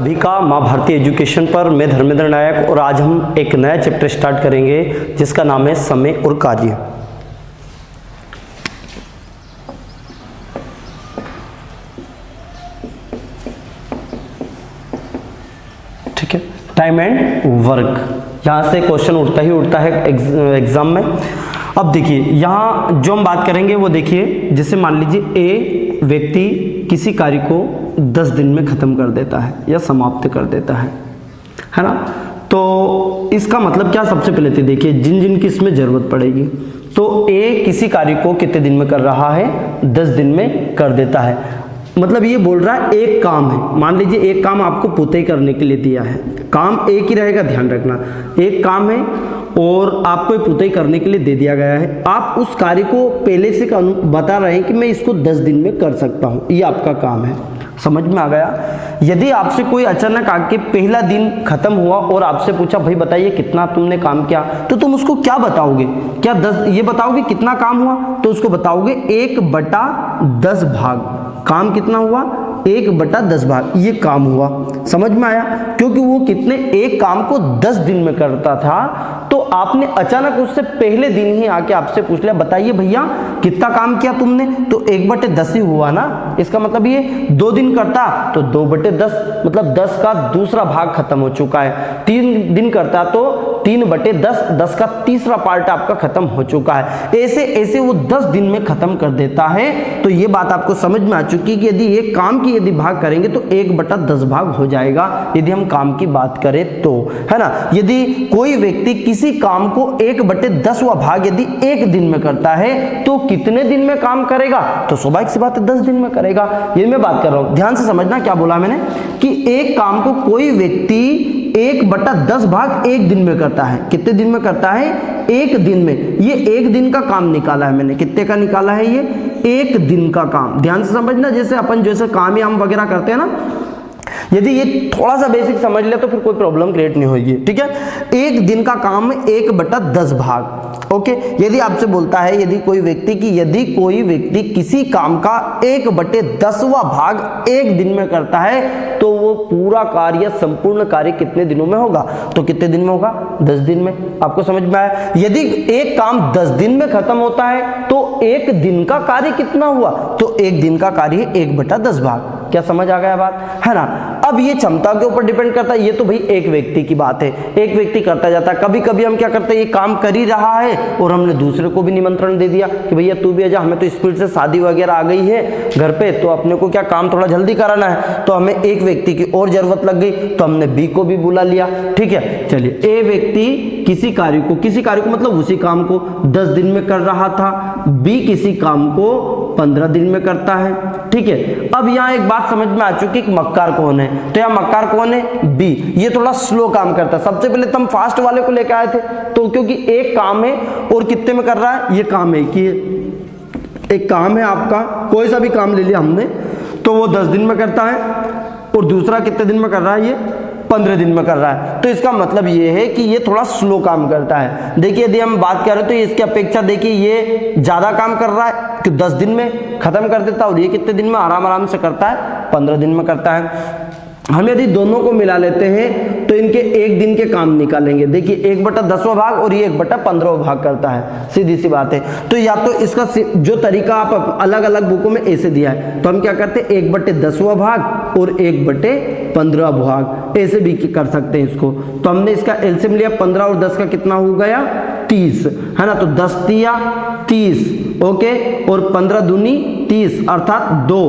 सभी का माँ भारती एजुकेशन पर। मैं धर्मेंद्र नायक और आज हम एक नया चैप्टर स्टार्ट करेंगे जिसका नाम है समय और कार्य। ठीक है, टाइम एंड वर्क। यहाँ से क्वेश्चन उठता है एग्जाम में। अब देखिए यहाँ जो हम बात करेंगे वो देखिए, जैसे मान लीजिए ए व्यक्ति किसी कार्य को 10 दिन में खत्म कर देता है या समाप्त कर देता है ना। तो इसका मतलब क्या, सबसे पहले तो देखिए जिन जिन की इसमें जरूरत पड़ेगी। तो ए किसी कार्य को कितने दिन में कर रहा है, 10 दिन में कर देता है। मतलब ये बोल रहा है एक काम है, मान लीजिए एक काम आपको पुताई करने के लिए दिया है, काम एक ही रहेगा, ध्यान रखना। एक काम है और आपको पुताई करने के लिए दे दिया गया है। आप उस कार्य को पहले से बता रहे हैं कि मैं इसको 10 दिन में कर सकता हूं, ये आपका काम है। समझ में आ गया। यदि आपसे कोई अचानक आके पहला दिन खत्म हुआ और आपसे पूछा भाई बताइए कितना तुमने काम किया, तो तुम उसको क्या बताओगे? क्या 10 ये बताओगे कितना काम हुआ? तो उसको बताओगे 1/10 भाग। काम कितना हुआ? 1/10 भाग ये काम हुआ। समझ में आया? क्योंकि वो कितने एक काम को 10 दिन में करता था, तो आपने अचानक उससे पहले दिन ही आके आपसे पूछ लिया बताइए भैया कितना काम किया तुमने, तो 1/10 ही हुआ ना। इसका मतलब ये 2 दिन करता तो 2/10 मतलब 10 का दूसरा भाग खत्म हो चुका है। 3 दिन करता तो 3/10, 10 का तीसरा पार्ट आपका खत्म हो चुका है। ऐसे ऐसे वो 10 दिन में खत्म कर देता है। तो ये बात आपको समझ में आ चुकी कि यदि एक काम की यदि भाग करेंगे तो 1/10 भाग हो जाएगा, यदि हम काम की बात करें तो, है ना। यदि कोई व्यक्ति किसी काम को 1/10वां भाग यदि एक दिन में करता है तो कितने दिन में काम करेगा? तो स्वाभाविक सी बात है 10 दिन में करेगा। ये मैं बात कर रहा हूं, ध्यान से समझना क्या बोला मैंने, कि एक काम को कोई व्यक्ति 1/10 भाग एक दिन में करता है। कितने दिन में करता है? एक दिन में। ये एक दिन का काम निकाला है मैंने। कितने का निकाला है? ये एक दिन का काम। ध्यान से समझना, जैसे अपन जैसे काम या वगैरह करते हैं ना, यदि ये थोड़ा सा बेसिक समझ ले तो फिर कोई प्रॉब्लम क्रिएट नहीं होगी। ठीक है, एक दिन का काम 1/10 भाग। ओके, यदि आपसे बोलता है यदि कोई व्यक्ति किसी काम का 1/10वां भाग एक दिन में करता है तो वो पूरा कार्य, संपूर्ण कार्य कितने दिनों में होगा? तो कितने दिन में होगा? 10 दिन में। आपको समझ में आया? यदि एक काम 10 दिन में खत्म होता है तो एक दिन का कार्य कितना हुआ? तो एक दिन का कार्य 1/10 भाग। क्या समझ आ गया बात, है ना। अब ये क्षमता के ऊपर डिपेंड करता है। ये तो भाई एक व्यक्ति की बात है, एक व्यक्ति करता जाता है। कभी कभी हम क्या करते हैं, ये काम कर ही रहा है और हमने दूसरे को भी निमंत्रण दे दिया कि भैया तू भी आजा, हमें तो स्पीड से शादी वगैरह आ गई है घर पे, तो अपने को क्या काम थोड़ा जल्दी कराना है, तो हमें एक व्यक्ति की और जरूरत लग गई तो हमने बी को भी बुला लिया। ठीक है, चलिए ए व्यक्ति किसी कार्य को मतलब उसी काम को 10 दिन में कर रहा था, बी किसी काम को 15 दिन में करता है। ठीक है, अब यहाँ एक बात समझ में आ चुकी कि मक्कार कौन है। तो यहाँ मक्कार कौन है? बी। ये थोड़ा स्लो काम करता है। सबसे पहले तो हम फास्ट वाले को लेकर आए थे, तो क्योंकि एक काम है और कितने में कर रहा है, ये काम है कि एक काम है आपका, कोई सा भी काम ले लिया हमने, तो वो 10 दिन में करता है और दूसरा कितने दिन में कर रहा है, ये 15 दिन में कर रहा है। तो इसका मतलब ये है कि ये थोड़ा स्लो काम करता है। देखिए यदि हम बात करें तो इसकी अपेक्षा देखिए ये ज्यादा काम कर रहा है कि 10 दिन में खत्म कर देता है, और ये कितने दिन में आराम से करता है? 15 दिन में करता है। हम यदि दोनों को मिला लेते हैं तो इनके एक दिन के काम निकालेंगे। देखिए 1/10वां भाग और ये 1/15वां भाग करता है, सीधी सी बात है। तो या तो इसका जो तरीका आप अलग अलग बुकों में ऐसे दिया है, तो हम क्या करते हैं 1/10वां भाग और 1/15वां भाग ऐसे भी कर सकते हैं इसको। तो हमने इसका एलसीएम लिया, 15 और 10 का कितना हो गया? 30, है ना। तो 10 तिया 30, ओके, और 15 दूनी 30 अर्थात 2,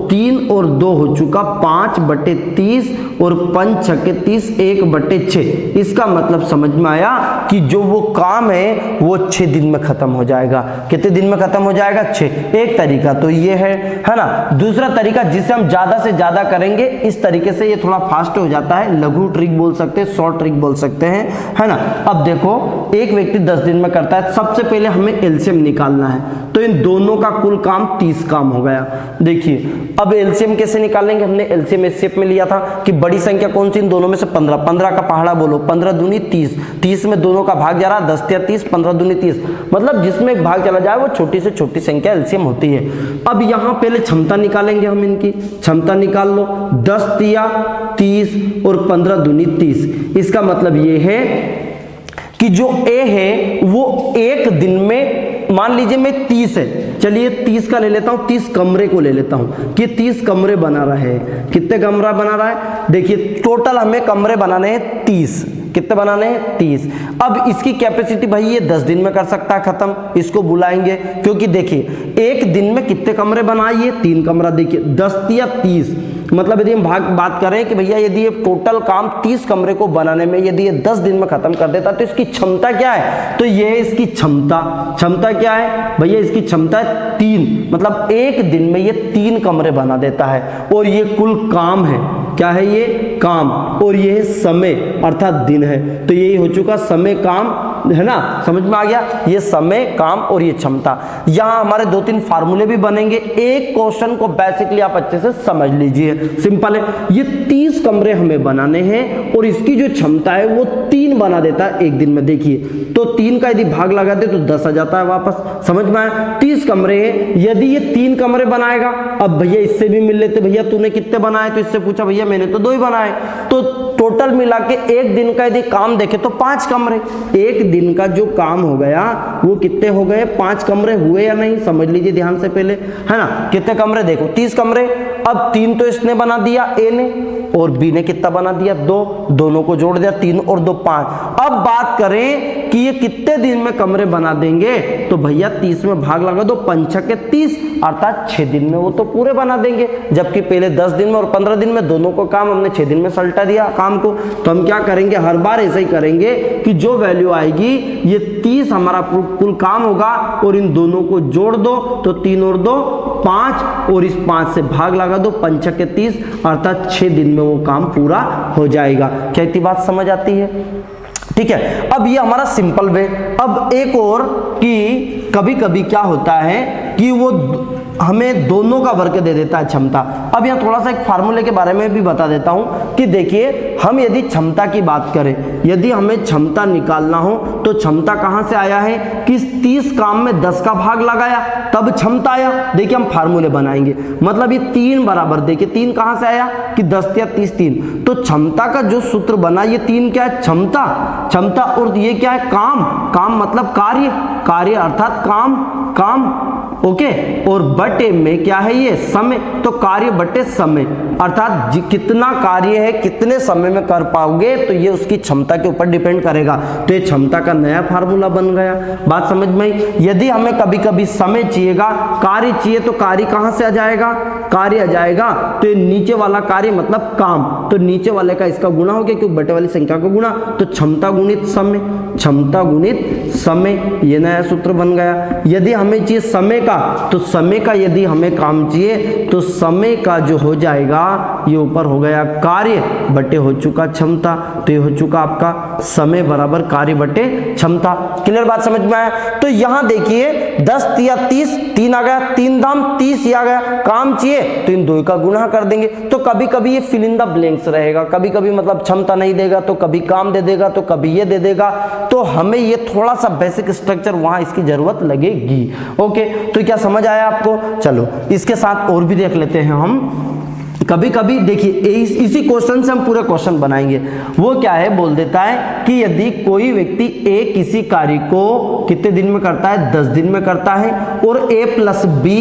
3 और 2 हो चुका 5/30 और 5 छक्के 30, 1/6। इसका मतलब समझ में आया कि जो वो काम है वो 6 दिन में खत्म हो जाएगा। कितने दिन में खत्म हो जाएगा? 6। एक तरीका तो ये है ना। दूसरा तरीका जिसे हम ज्यादा से ज्यादा करेंगे, इस तरीके से ये थोड़ा फास्ट हो जाता है, लघु ट्रिक बोल सकते हैं, शॉर्ट ट्रिक बोल सकते हैं, है ना। अब देखो एक व्यक्ति 10 दिन में करता है, सबसे पहले हमें एलसीएम निकालना है। तो इन दोनों का कुल काम 30 का काम हो गया। देखिए अब एलसीएम कैसे निकालेंगे, हमने एलसीएम इस शेप में लिया था कि बड़ी संख्या कौन सी, इन दोनों में से 15, 15 का पहाड़ा बोलो, 15 दूनी 30, 30 में दोनों का भाग जा रहा, 10 या 30, 15 दूनी 30, मतलब जिसमें एक भाग चला जाए वो छोटी से छोटी संख्या एलसीएम होती है। अब यहाँ पहले क्षमता निकालेंगे हम, इनकी क्षमता निकाल लो, 10 या 30 और 15 दूनी 30, इसका मतलब ये है कि जो ए है वो एक दिन में, मान लीजिए मैं 30 है, चलिए 30 का ले लेता हूं, 30 कमरे को ले लेता हूं कि 30 कमरे बना रहा है। कितने कमरा बना रहा है, देखिए टोटल हमें कमरे बनाने हैं 30, कितने बनाने हैं 30। अब इसकी कैपेसिटी भाई ये 10 दिन में कर सकता है खत्म, इसको बुलाएंगे, क्योंकि देखिए एक दिन में कितने कमरे बनाइए, 3 कमरा। देखिए 10 या 30, मतलब यदि हम बात करें कि भैया यदि ये टोटल काम 30 कमरे को बनाने में यदि ये 10 दिन में खत्म कर देता तो इसकी क्षमता क्या है, तो ये इसकी क्षमता, क्षमता क्या है भैया, इसकी क्षमता है 3, मतलब एक दिन में ये 3 कमरे बना देता है। और ये कुल काम है, क्या है ये काम, और ये है समय अर्थात दिन है, तो यही हो चुका समय काम, है ना, समझ में आ गया, ये समय काम और ये क्षमता। यहां हमारे 2-3 फार्मूले भी बनेंगे, एक क्वेश्चन को बेसिकली आप अच्छे से समझ लीजिए, सिंपल है, ये 30 कमरे हमें बनाने हैं और इसकी जो क्षमता है वो 3 बना देता है एक दिन में। देखिए तो 3 का यदि भाग लगाते तो 10 आ जाता है वापस, समझ में आया, 30 कमरे हैं, यदि ये 3 कमरे बनाएगा, अब भैया इससे भी मिल लेते, भैया तूने कितने बनाए, तो इससे पूछा भैया मैंने तो 2 ही बनाए, तो टोटल मिला के एक दिन का यदि काम देखे तो 5 कमरे, एक दिन का जो काम हो गया वो कितने हो गए, 5 कमरे हुए या नहीं, समझ लीजिए ध्यान से पहले, है ना। कितने कमरे, देखो 30 कमरे, अब 3 तो इसने बना दिया ए ने, और बी ने कितना बना दिया, 2, दोनों को जोड़ दिया, 3 और 2 5। अब बात करें कि ये कितने दिन में कमरे बना देंगे, तो भैया 30 में भाग लगा दो, 5 के 30, अर्थात 6 दिन में वो तो पूरे बना देंगे, जबकि पहले 10 दिन में और 15 दिन में दोनों को काम हमने 6 दिन में सल्टा दिया काम को। तो हम क्या करेंगे, हर बार ऐसा ही करेंगे कि जो वैल्यू आएगी ये 30 हमारा कुल काम होगा, और इन दोनों को जोड़ दो तो 3 और 2 5, और इस 5 से भाग लगा दो, 5 के 30, अर्थात 6 दिन में वो काम पूरा हो जाएगा। क्या इतनी बात समझ आती है, ठीक है। अब ये हमारा सिंपल वे। अब एक और कि कभी कभी क्या होता है कि वो हमें दोनों का वर्ग दे देता है क्षमता। अब यहाँ थोड़ा सा एक फार्मूले के बारे में भी बता देता हूँ कि देखिए हम यदि क्षमता की बात करें, यदि हमें क्षमता निकालना हो तो क्षमता कहाँ से आया है कि 30 काम में 10 का भाग लगाया तब क्षमता आया। देखिए हम फार्मूले बनाएंगे, मतलब ये 3 बराबर, देखिए 3 कहाँ से आया कि 10 या 30 3, तो क्षमता का जो सूत्र बना ये 3 क्या है, क्षमता, क्षमता, और ये क्या है काम, काम मतलब कार्य, कार्य अर्थात काम, काम, ओके, और बटे में क्या है ये समय, तो कार्य बटे समय, अर्थात कितना कार्य है कितने समय में कर पाओगे तो ये उसकी क्षमता के ऊपर डिपेंड करेगा। तो ये क्षमता का नया फार्मूला बन गया, बात समझ में आई। यदि हमें कभी कभी समय चाहिएगा, कार्य चाहिए, तो कार्य कहां से आ जाएगा, कार्य आ जाएगा, तो ये नीचे वाला कार्य मतलब काम, तो नीचे वाले का इसका गुणा हो गया क्योंकि बटे वाली संख्या का गुणा, तो क्षमता गुणित समय, क्षमता गुणित समय, ये नया सूत्र बन गया। यदि हमें चाहिए समय का, तो समय का यदि हमें काम चाहिए तो समय का जो हो जाएगा ये ऊपर हो गया कार्य बटे हो चुका क्षमता, तो ये हो चुका आपका समय बराबर कार्य बटे क्षमता। क्लियर बात समझ में आया। तो यहां देखिए 10 या 30, 3 आ गया, 3 दाम 30 ही आ गया, काम चाहिए तो इन दो का गुणा कर देंगे। तो कभी कभी ये फिल इन द ब्लैंक्स रहेगा, कभी कभी मतलब क्षमता नहीं देगा तो कभी काम दे देगा तो कभी ये दे देगा, तो हमें ये थोड़ा सा बेसिक स्ट्रक्चर वहां इसकी जरूरत लगेगी। ओके, तो क्या समझ आया आपको। चलो इसके साथ और भी देख लेते हैं हम। कभी कभी देखिए इसी क्वेश्चन से हम पूरे क्वेश्चन बनाएंगे। वो क्या है, बोल देता है कि यदि कोई व्यक्ति ए किसी कार्य को कितने दिन में करता है, 10 दिन में करता है, और ए प्लस बी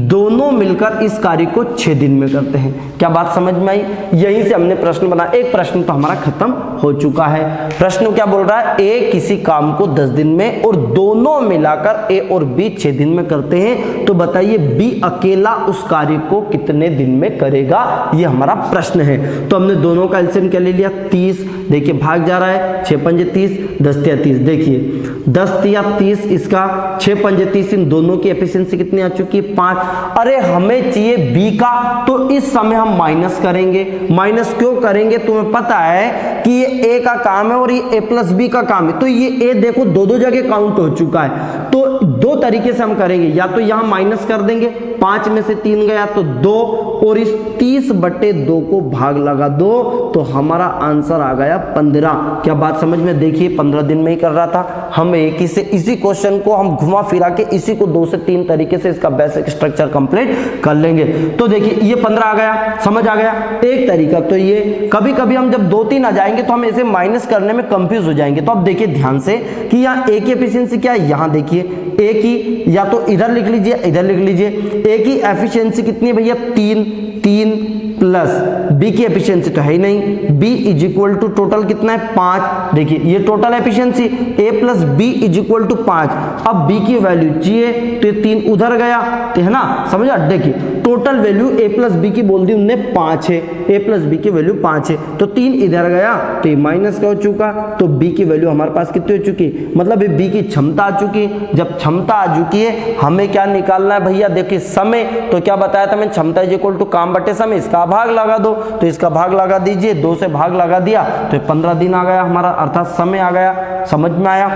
दोनों मिलकर इस कार्य को 6 दिन में करते हैं। क्या बात समझ में आई। यहीं से हमने प्रश्न बना, एक प्रश्न तो हमारा खत्म हो चुका है। प्रश्न क्या बोल रहा है, ए किसी काम को 10 दिन में और दोनों मिलाकर ए और बी 6 दिन में करते हैं, तो बताइए बी अकेला उस कार्य को कितने दिन में करेगा, ये हमारा प्रश्न है। तो हमने दोनों का एलसीएम क्या ले लिया, 30, देखिए भाग जा रहा है 6 पंजे 30, 10 या 30, देखिए 10 या 30, इसका 6 पंजे 30, इन दोनों की एफिशिएंसी कितनी आ चुकी है, 5। अरे हमें चाहिए बी का, तो इस समय हम माइनस करेंगे। माइनस क्यों करेंगे, तुम्हें पता है कि ये ए का काम है और ये ए प्लस बी का काम है, तो ये ए देखो दो जगह काउंट हो चुका है, तो दो तरीके से हम करेंगे, या तो यहां माइनस कर देंगे, 5 में से 3 गया तो 2, और इस 30/2 को भाग लगा दो तो हमारा आंसर आ गया 15। क्या बात समझ में? देखिए 15 दिन में ही कर रहा था, हम एक ही से इसी क्वेश्चन को हम घुमा फिरा के इसी को 2 से 3 तरीके से इसका बेसिक स्ट्रक्चर कंप्लीट कर लेंगे। तो देखिए ये 15 आ गया, समझ आ गया। एक तरीका तो ये, कभी कभी हम जब 2-3 आ जाएंगे तो हम इसे माइनस करने में कंफ्यूज हो जाएंगे। तो अब देखिए ध्यान से कि यहाँ ए की एफिशिएंसी क्या है, यहाँ देखिए ए की, या तो इधर लिख लीजिए इधर लिख लीजिए, ए की एफिशिएंसी कितनी है भैया 3 प्लस बी की एफिशिएंसी तो है ही नहीं, B is equal to total कितना है 5। देखिए ये total efficiency, A plus B is equal to 5। अब बी की वैल्यू चाहिए तो ये 3 उधर गया, तो है ना, समझा। देखिए टोटल वैल्यू ए प्लस बी की बोल दी उनने 5 है, ए प्लस बी की वैल्यू 5 है, तो 3 इधर गया तो ये माइनस का हो चुका, तो बी की वैल्यू हमारे पास कितनी हो चुकी, मतलब ये बी की क्षमता आ चुकी। जब क्षमता आ चुकी है हमें क्या निकालना है भैया, देखिए समय, तो क्या बताया था मैंने, क्षमता इज इक्वल टू काम बटे समय, इसका भाग लगा दो, तो इसका भाग लगा दीजिए, 2 से भाग लगा दिया तो 15 दिन आ गया हमारा, अर्थात समय आ गया। समझ में आया?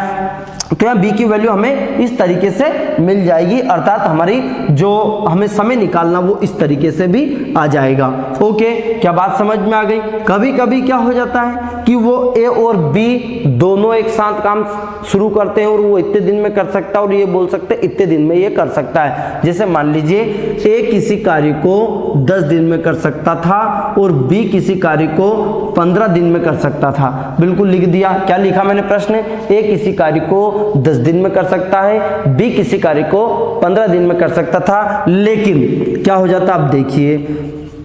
तो यहाँ बी की वैल्यू हमें इस तरीके से मिल जाएगी, अर्थात हमारी जो हमें समय निकालना वो इस तरीके से भी आ जाएगा। ओके, क्या बात समझ में आ गई? कभी कभी क्या हो जाता है कि वो ए और बी दोनों एक साथ काम शुरू करते हैं और वो इतने दिन में कर सकता है और ये बोल सकते हैं इतने दिन में ये कर सकता है। जैसे मान लीजिए ए किसी कार्य को 10 दिन में कर सकता था और बी किसी कार्य को 15 दिन में कर सकता था। बिल्कुल लिख दिया, क्या लिखा मैंने प्रश्न, ए किसी कार्य को 10 दिन में कर सकता है, बी किसी कार्य को 15 दिन में कर सकता था, लेकिन क्या हो जाता आप देखिए,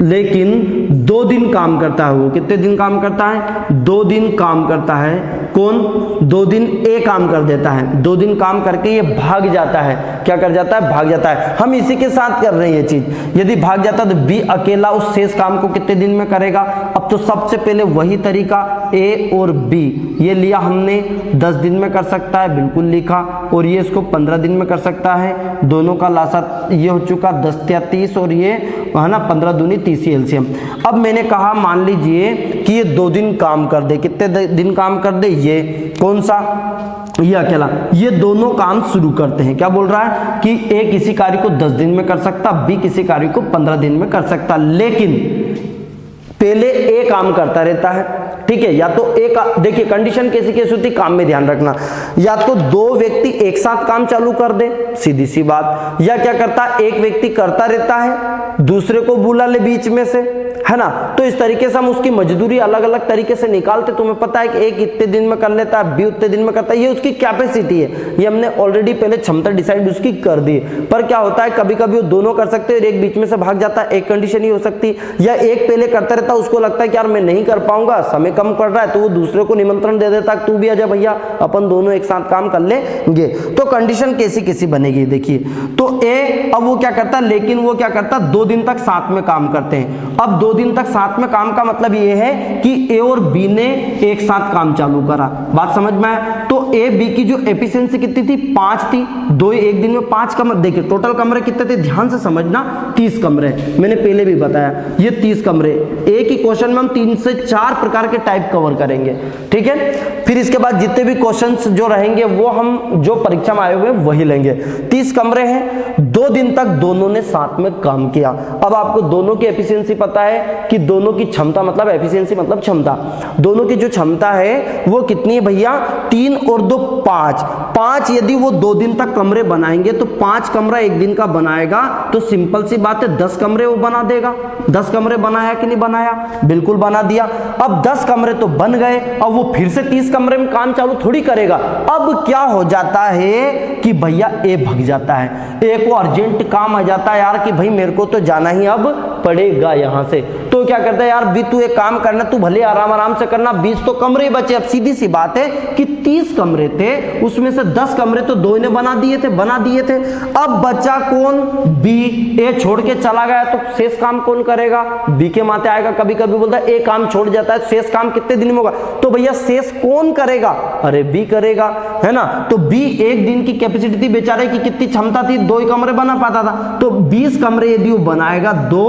लेकिन 2 दिन काम करता है वो। कितने दिन काम करता है? 2 दिन काम करता है। कौन? 2 दिन ए काम कर देता है, 2 दिन काम करके ये भाग जाता है। क्या कर जाता है? भाग जाता है। हम इसी के साथ कर रहे हैं ये चीज। यदि भाग जाता तो बी अकेला उस शेष काम को कितने दिन में करेगा? अब तो सबसे पहले वही तरीका, ए और बी ये लिया हमने, 10 दिन में कर सकता है, बिल्कुल लिखा, और ये इसको 15 दिन में कर सकता है। दोनों का लासा ये हो चुका 10 या 30, और ये है ना 15 दूनी 30 एलसीएम। अब मैंने कहा मान लीजिए कि ये 2 दिन काम कर दे, कितने दिन काम कर दे? ये कौन सा? ये अकेला। ये दोनों काम शुरू करते हैं। क्या बोल रहा है कि ए किसी कार्य को 10 दिन में कर सकता, बी किसी कार्य को 15 दिन में कर सकता, लेकिन पहले ए काम करता रहता है, ठीक है। या तो ए का, देखिए कंडीशन कैसी कैसी होती, काम में ध्यान रखना, या तो 2 व्यक्ति एक साथ काम चालू कर दे, सीधी सी बात, या क्या करता, एक व्यक्ति करता रहता है, दूसरे को बुला ले बीच में से, है ना। तो इस तरीके से हम उसकी मजदूरी अलग अलग तरीके से निकालते। तुम्हें पता है कि एक इतने दिन में कर लेता है, बी उतने दिन में करता है, ये उसकी कैपेसिटी है, ये हमने ऑलरेडी पहले क्षमता डिसाइड उसकी कर दी। पर क्या होता है कभी कभी वो दोनों कर सकते हैं, एक बीच में से भाग जाता है, एक कंडीशन ही हो सकती है, या एक पहले करता रहता है, उसको लगता है कि यार मैं नहीं कर पाऊंगा, समय कम पड़ रहा है, तो वो दूसरे को निमंत्रण दे देता है, तू भी आजा भैया, अपन दोनों एक साथ काम कर लेंगे। तो कंडीशन कैसी कैसी बनेगी देखिए। तो ए अब वो क्या करता है, लेकिन वो क्या करता है 2 दिन तक साथ में काम करते हैं। अब 2 दिन तक साथ में काम का मतलब ये है कि ए और बी ने एक साथ काम चालू करा। बात समझ में आया? तो ए बी की जो एफिशिएंसी कितनी थी, 5 थी। 2 एक दिन में 5 कमरे, देखिए टोटल कमरे कितने थे, ध्यान से समझना, 30 कमरे, मैंने पहले भी बताया ये 30 कमरे। एक ही क्वेश्चन में हम 3 से 4 प्रकार के टाइप कवर करेंगे, ठीक है। फिर इसके बाद जितने भी क्वेश्चंस जो रहेंगे वो हम जो परीक्षा में आए हुए वही लेंगे। 30 कमरे हैं, 2 दिन तक दोनों ने साथ में काम किया। अब आपको दोनों की एफिशिएंसी पता है कि दोनों की क्षमता, मतलब एफिशिएंसी मतलब क्षमता, दोनों की जो क्षमता है वो कितनी है भैया, 3 और 2 5। यदि वो 2 दिन तक कमरे बनाएंगे तो 5 कमरा एक दिन का बनाएगा, तो सिंपल सी बात है 10 कमरे वो बना देगा। 10 कमरे बनाया कि नहीं बनाया? बिल्कुल बना दिया। अब 10 कमरे तो बन गए, अब वो फिर से 30 कमरे में काम चालू थोड़ी करेगा। अब क्या हो जाता है कि भैया ए भग जाता है, ए को अर्जेंट काम आ जाता है यार कि भाई मेरे को तो जाना ही अब पड़ेगा यहां से। तो क्या करता है, यार बी तू एक काम करना, तू भले आराम आराम से करना, 20 तो कमरे बचे। अब सीधी सी बात है कि 30 कमरे थे, उसमें से 10 कमरे तो 2 ने बना दिए थे। अब बचा कौन? बी। ए छोड़ के चला गया तो शेष काम कौन करेगा? बी के माथे आएगा। कभी कभी बोलता है ए काम छोड़ जाता है, शेष काम कितने दिन में होगा? तो भैया शेष कौन करेगा? अरे बी करेगा, है ना। तो बी एक दिन की कैपेसिटी थी बेचारे की, कितनी क्षमता थी, 2 ही कमरे बना पाता था। तो 20 कमरे यदि वो बनाएगा 2,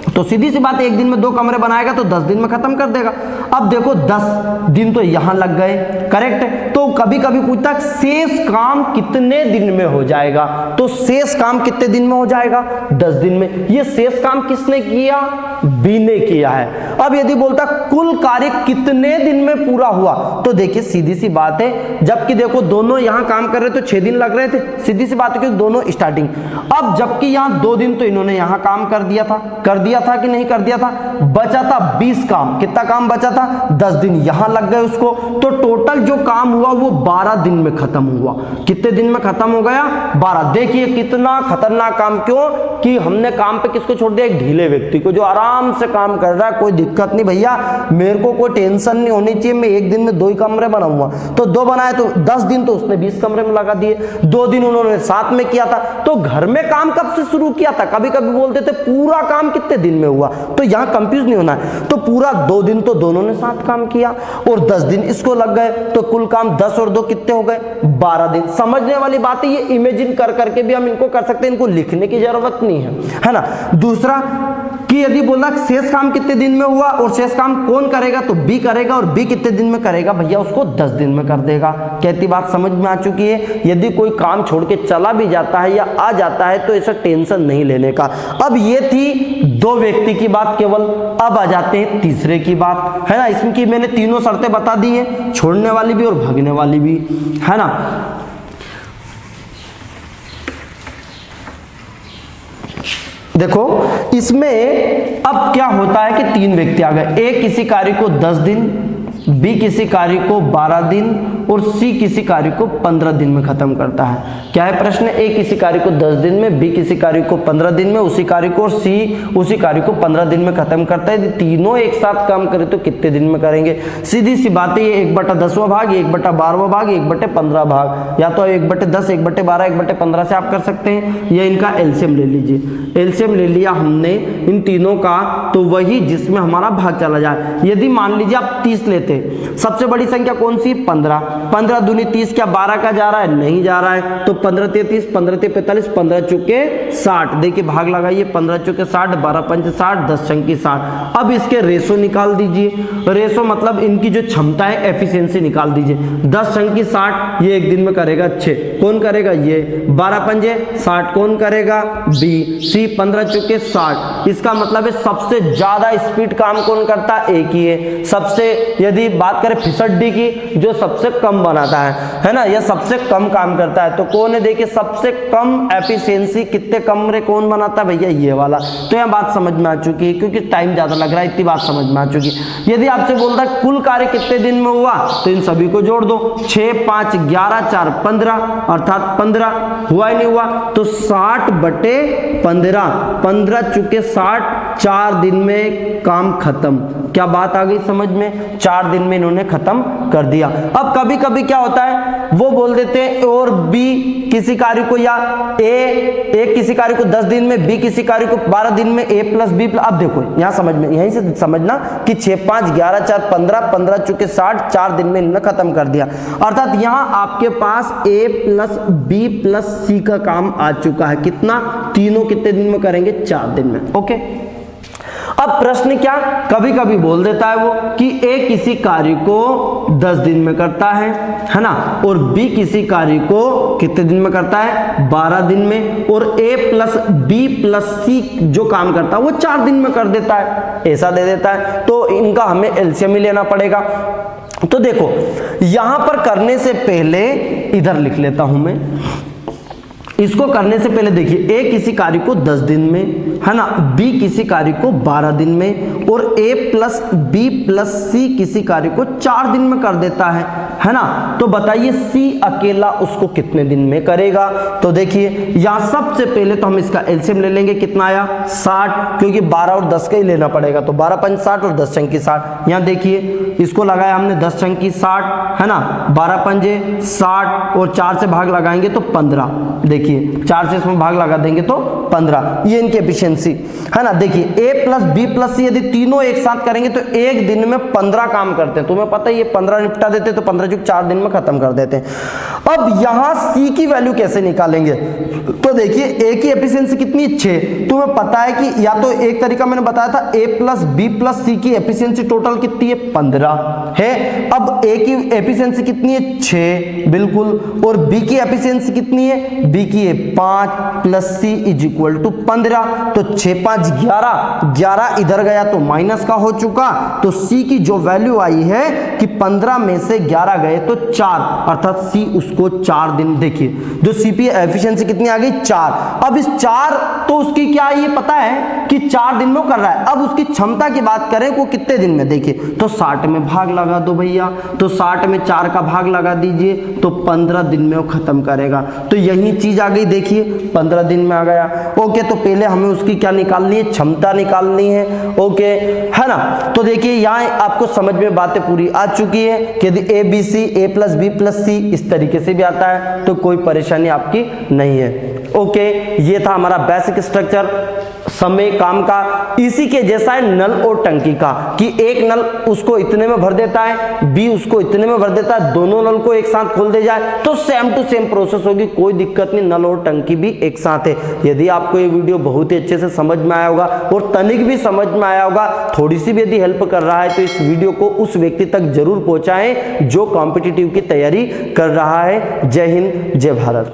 तो सीधी सी बात है एक दिन में 2 कमरे बनाएगा तो 10 दिन में खत्म कर देगा। अब देखो 10 दिन तो यहां लग गए, करेक्ट। तो तो कभी कभी पूछता है शेष काम कितने दिन में हो जाएगा, तो शेष काम कितने दिन में हो जाएगा, 10 दिन में। ये शेष काम किसने किया, बी ने किया है। अब यदि बोलता कुल कार्य कितने दिन में पूरा हुआ, तो देखिए सीधी सी बात है, जबकि देखो दोनों यहां काम कर रहे तो 6 दिन लग रहे थे, सीधी सी बात है कि दोनों स्टार्टिंग। अब जबकि यहां 2 दिन तो इन्होंने यहां काम कर दिया था कि नहीं कर दिया था, बचा था 20 काम। कितना काम बचा था, 10 दिन यहां लग गए उसको, तो टोटल जो काम हुआ वो 12 दिन में खत्म हुआ। कितने दिन में खत्म हो गया, 12। देखिए कितना खतरनाक काम, क्यों कि हमने काम पे किसको छोड़ दिया, एक ढीले व्यक्ति को, जो आराम से काम कर रहा है, कोई दिक्कत नहीं भैया, मेरे को कोई टेंशन नहीं होनी चाहिए, मैं एक दिन में 2 ही कमरे बनाऊंगा। तो 2 बनाए तो 10 दिन तो उसने 20 कमरे में लगा दिए, 2 दिन उन्होंने साथ में किया था। तो घर में काम कब से शुरू किया था, कभी कभी बोलते थे पूरा काम कितने दिन में हुआ, तो यहां कंफ्यूज नहीं होना है। तो पूरा 2 दिन तो दोनों ने साथ काम किया और 10 दिन इसको लग गए, तो कुल काम 10 और 2 कितने हो गए, 12 दिन। समझने वाली बात है, ये इमेजिन कर करके भी हम इनको कर सकते हैं, इनको लिखने की जरूरत नहीं है ना। दूसरा कि यदि बोला शेष काम कितने दिन में हुआ और शेष काम कौन करेगा, तो बी करेगा, और बी कितने दिन में करेगा, भैया उसको 10 दिन में कर देगा। कहती बात समझ में आ चुकी है। यदि कोई काम छोड़ के चला भी जाता है या आ जाता है तो ऐसा टेंशन नहीं लेने का। अब ये थी 2 व्यक्ति की बात केवल, अब आ जाते हैं तीसरे की बात, है ना। इसमें मैंने तीनों शर्तें बता दी है, छोड़ने वाली भी और भागने वाली भी, है ना। देखो इसमें अब क्या होता है कि 3 व्यक्ति आ गए, ए किसी कार्य को 10 दिन, बी किसी कार्य को 12 दिन और सी किसी कार्य को 15 दिन में खत्म करता है। क्या है प्रश्न, ए किसी कार्य को 10 दिन में, बी किसी कार्य को 15 दिन में, उसी कार्य को, और सी उसी कार्य को 15 दिन में खत्म करता है। तीनों एक साथ काम करें तो कितने दिन में करेंगे, सीधी सी बात है, ये 1/10वां भाग, 1/12वां भाग, 1/15 भाग, या तो 1/10, 1/12, 1/15 से आप कर सकते हैं। ये इनका एलसीएम ले लीजिए, एलसीएम ले लिया हमने इन तीनों का, तो वही जिसमें हमारा भाग चला जाए। यदि मान लीजिए आप 30 लेते, सबसे बड़ी संख्या कौन सी, 15, 15 दूनी 30, क्या 12 का जा रहा है, नहीं जा रहा है, तो 15 × 30, 15 × 45, 15 चुके 60। देखिए भाग लगाइए, 15 चुके 60, 12 पंच 60, 10 छंकी 60। अब इसके रेशो निकाल दीजिए, रेशो मतलब इनकी जो क्षमता है, एफिशिएंसी निकाल दीजिए। 10 छंकी 60, ये एक दिन में करेगा 6, कौन करेगा, ये 12 पंजे 60, कौन करेगा, बी। सी 15 चुके 60, इसका मतलब है सबसे ज्यादा स्पीड काम कौन करता है, एक ही है। सबसे यदि बात करें फिसड्डी की, जो सबसे कम बनाता है ना, यह सबसे कम काम करता है, तो कौन है, देखिए सबसे कम एफिशिएंसी कितने कमरे कौन बनाता है, भैया ये वाला। तो यह बात समझ में आ चुकी है, क्योंकि टाइम ज्यादा लग रहा है, इतनी बात समझ में आ चुकी है। यदि आपसे बोलता है कुल कार्य कितने दिन में हुआ, तो इन सभी को जोड़ दो, 6 5 11 4 15, अर्थात 15 हुआ ही नहीं हुआ, तो 60/15, 15 चुके 60, 4 दिन में काम खत्म। क्या बात आ गई समझ में, 4 दिन में इन्होंने खत्म कर दिया। अब कभी कभी क्या होता है, वो बोल देते हैं और बी किसी कार्य को, या ए किसी कार्य को 10 दिन में, बी किसी कार्य को 12 दिन में, ए प्लस बी प्लस। अब देखो यहां समझ में, यहीं से समझना कि 6 5 11 4 15, 15 चुके 60, 4 दिन में इन्होंने खत्म कर दिया। अर्थात यहां आपके पास ए प्लस बी प्लस सी का काम आ चुका है। कितना, तीनों कितने दिन में करेंगे, 4 दिन में। ओके, अब प्रश्न क्या, कभी कभी बोल देता है वो कि ए किसी कार्य को 10 दिन में करता है ना, और बी किसी कार्य को कितने दिन में करता है, 12 दिन में, और ए प्लस बी प्लस सी जो काम करता है वो 4 दिन में कर देता है, ऐसा दे देता है। तो इनका हमें एलसीएम ही लेना पड़ेगा। तो देखो यहां पर करने से पहले इधर लिख लेता हूं मैं, इसको करने से पहले देखिए, ए किसी कार्य को 10 दिन में, है ना, बी किसी कार्य को 12 दिन में, और ए प्लस बी प्लस सी किसी कार्य को 4 दिन में कर देता है ना। तो बताइए सी अकेला उसको कितने दिन में करेगा। तो देखिए यहां सबसे पहले तो हम इसका एलसीएम ले लेंगे, कितना आया, 60, क्योंकि 12 और 10 का ही लेना पड़ेगा, तो 12 पंच 60 और 10 छंकी 60। यहां देखिए इसको लगाया हमने 10 छंकी 60, है ना, 12 पंजे 60 और 4 से भाग लगाएंगे तो 15। देखिए 4 से इसमें भाग लगा देंगे तो 15, ये इनकी एफिशिएंसी है ना। देखिए ए प्लस बी प्लस सी यदि तीनों एक साथ करेंगे तो एक दिन में 15 काम करते हैं। तुम्हें पता है ये 15 निपटा देते तो 15 क्योंकि 4 दिन में खत्म कर देते हैं। अब यहां सी की वैल्यू कैसे निकालेंगे, तो देखिए ए की एफिशिएंसी कितनी 6, तुम्हें पता है कि या तो एक तरीका मैंने बताया था ए प्लस बी प्लस सी की एफिशिएंसी टोटल कितनी है 15 है। अब ए की एफिशिएंसी कितनी है 6 बिल्कुल, और बी की एफिशिएंसी कितनी है, बी की है 5 plus C is equal to 15, तो 6 5 11 इधर गया तो माइनस का हो चुका, तो सी की जो वैल्यू आई है कि 15 में से 11 गए तो 4, अर्थात सी उसको 4 दिन, देखिए जो सीपी एफिशिएंसी कितनी आ गई 4। अब इस 4 तो उसकी क्या है ये पता है कि 4 दिन में वो कर रहा है। अब उसकी क्षमता की बात करें वो कितने दिन में, देखिए तो 60 में भाग लगा दो भैया, तो 60 में 4 का भाग लगा दीजिए तो 15 दिन में वो खत्म करेगा। तो यही चीज आ गई, देखिए 15 दिन में आ गया। ओके, तो पहले हमें उसकी क्या निकालनी है, क्षमता निकालनी है। ओके है ना, तो देखिए यहाँ आपको समझ में बातें पूरी आ चुकी है कि यदि A B C A plus B plus C इस तरीके से भी आता है तो कोई परेशानी आपकी नहीं है। ओके, ये था हमारा बेसिक स्ट्रक्चर समय काम का। इसी के जैसा है नल और टंकी का, कि एक नल उसको इतने में भर देता है, बी उसको इतने में भर देता है, दोनों नल को एक साथ खोल दे जाए तो सेम टू सेम प्रोसेस होगी, कोई दिक्कत नहीं, नल और टंकी भी एक साथ है। यदि आपको ये वीडियो बहुत ही अच्छे से समझ में आया होगा और तनिक भी समझ में आया होगा, थोड़ी सी भी यदि हेल्प कर रहा है तो इस वीडियो को उस व्यक्ति तक जरूर पहुंचाएं जो कॉम्पिटिटिव की तैयारी कर रहा है। जय हिंद, जय भारत।